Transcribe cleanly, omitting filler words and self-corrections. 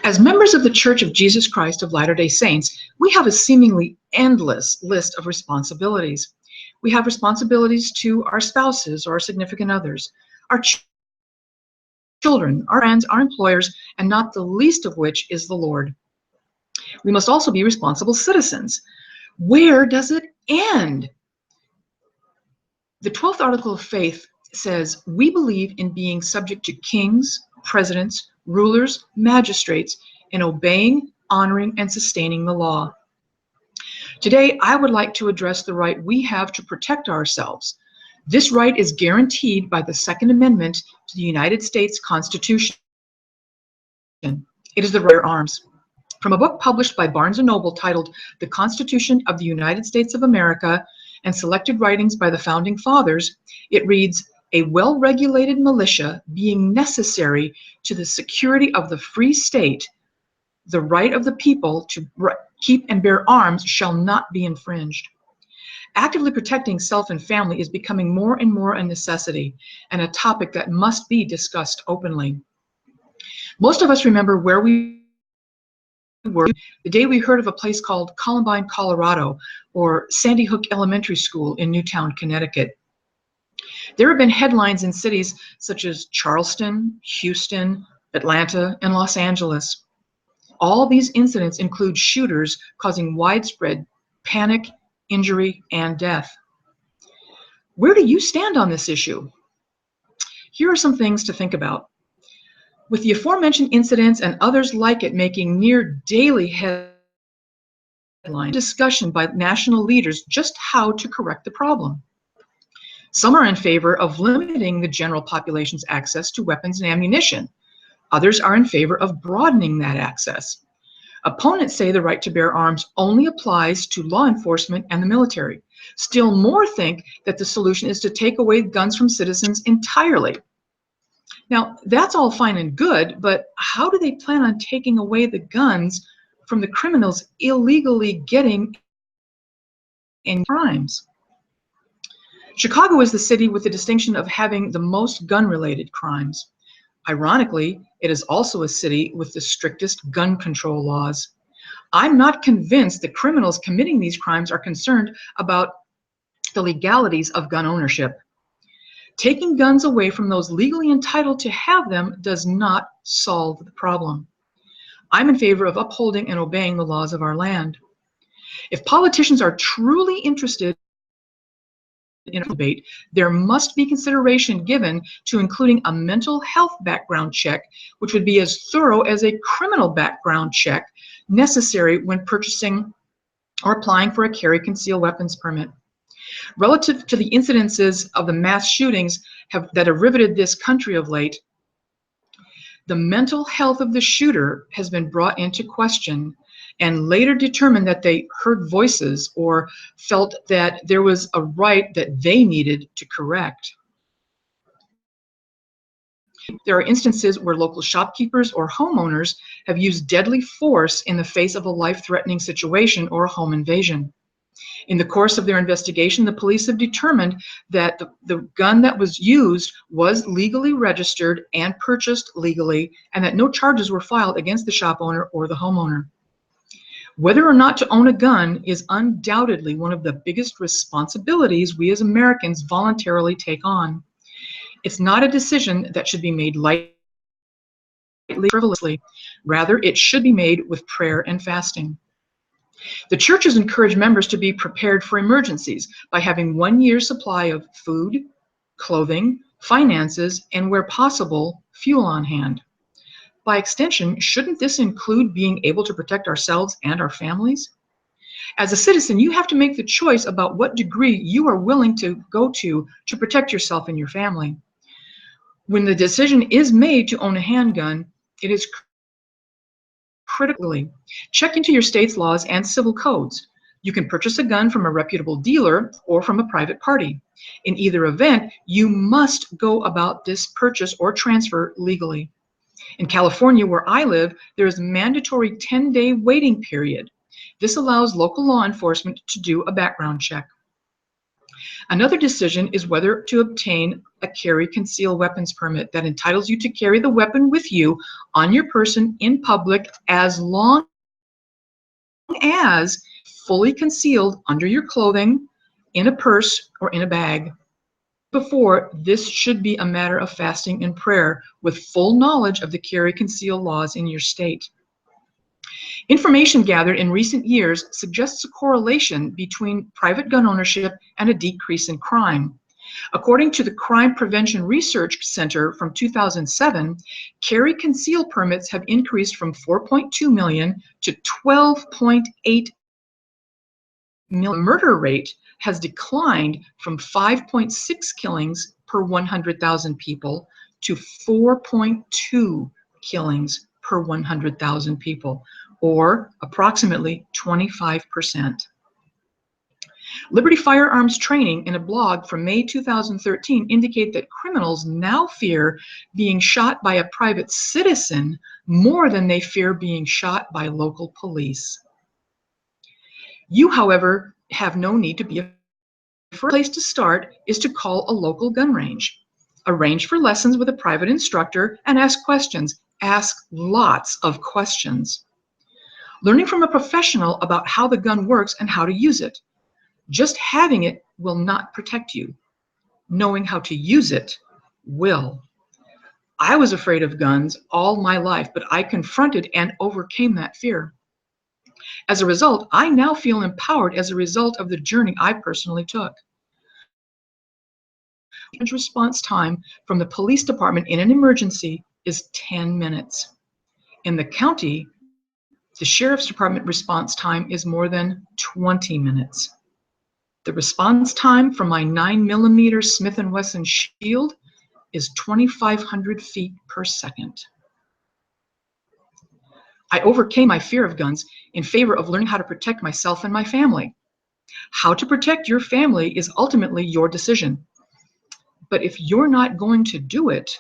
As members of the Church of Jesus Christ of Latter-day Saints, we have a seemingly endless list of responsibilities. We have responsibilities to our spouses or our significant others, our children, our friends, our employers, and not the least of which is the Lord. We must also be responsible citizens. Where does it end? The 12th article of faith says, we believe in being subject to kings, presidents, rulers, magistrates, in obeying, honoring, and sustaining the law. Today, I would like to address the right we have to protect ourselves. This right is guaranteed by the Second Amendment to the United States Constitution. It is the right to bear arms. From a book published by Barnes & Noble titled The Constitution of the United States of America and Selected Writings by the Founding Fathers, it reads, a well-regulated militia being necessary to the security of the free state, the right of the people to keep and bear arms shall not be infringed. Actively protecting self and family is becoming more and more a necessity and a topic that must be discussed openly. Most of us remember where we were the day we heard of a place called Columbine, Colorado, or Sandy Hook Elementary School in Newtown, Connecticut. There have been headlines in cities such as Charleston, Houston, Atlanta, and Los Angeles. All these incidents include shooters causing widespread panic, injury, and death. Where do you stand on this issue? Here are some things to think about. With the aforementioned incidents and others like it making near daily headlines, discussion by national leaders just how to correct the problem. Some are in favor of limiting the general population's access to weapons and ammunition. Others are in favor of broadening that access. Opponents say the right to bear arms only applies to law enforcement and the military. Still more think that the solution is to take away guns from citizens entirely. Now, that's all fine and good, but how do they plan on taking away the guns from the criminals illegally getting in crimes? Chicago is the city with the distinction of having the most gun-related crimes. Ironically, it is also a city with the strictest gun control laws. I'm not convinced that criminals committing these crimes are concerned about the legalities of gun ownership. Taking guns away from those legally entitled to have them does not solve the problem. I'm in favor of upholding and obeying the laws of our land. If politicians are truly interested in a debate, there must be consideration given to including a mental health background check, which would be as thorough as a criminal background check necessary when purchasing or applying for a carry concealed weapons permit. Relative to the incidences of the mass shootings that have riveted this country of late, the mental health of the shooter has been brought into question and later determined that they heard voices or felt that there was a right that they needed to correct. There are instances where local shopkeepers or homeowners have used deadly force in the face of a life-threatening situation or a home invasion. In the course of their investigation, the police have determined that the gun that was used was legally registered and purchased legally, and that no charges were filed against the shop owner or the homeowner. Whether or not to own a gun is undoubtedly one of the biggest responsibilities we as Americans voluntarily take on. It's not a decision that should be made lightly, frivolously. Rather, it should be made with prayer and fasting. The churches encourage members to be prepared for emergencies by having 1 year's supply of food, clothing, finances, and where possible, fuel on hand. By extension, shouldn't this include being able to protect ourselves and our families? As a citizen, you have to make the choice about what degree you are willing to go to protect yourself and your family. When the decision is made to own a handgun, it is critically check into your state's laws and civil codes. You can purchase a gun from a reputable dealer or from a private party. In either event, you must go about this purchase or transfer legally. In California, where I live, there is a mandatory 10-day waiting period. This allows local law enforcement to do a background check. Another decision is whether to obtain a carry concealed weapons permit that entitles you to carry the weapon with you on your person in public as long as fully concealed under your clothing, in a purse, or in a bag. Before, this should be a matter of fasting and prayer with full knowledge of the carry conceal laws in your state. Information gathered in recent years suggests a correlation between private gun ownership and a decrease in crime. According to the Crime Prevention Research Center from 2007, carry conceal permits have increased from 4.2 million to 12.8 million. Murder rate has declined from 5.6 killings per 100,000 people to 4.2 killings per 100,000 people, or approximately 25%. Liberty Firearms Training, in a blog from May 2013, indicate that criminals now fear being shot by a private citizen more than they fear being shot by local police. You, however, have no need to be afraid. The first place to start is to call a local gun range. Arrange for lessons with a private instructor and ask questions. Ask lots of questions. Learning from a professional about how the gun works and how to use it. Just having it will not protect you. Knowing how to use it will. I was afraid of guns all my life, but I confronted and overcame that fear. As a result, I now feel empowered as a result of the journey I personally took. The response time from the police department in an emergency is 10 minutes. In the county, the sheriff's department response time is more than 20 minutes. The response time from my 9mm Smith & Wesson Shield is 2,500 feet per second. I overcame my fear of guns in favor of learning how to protect myself and my family. How to protect your family is ultimately your decision. But if you're not going to do it,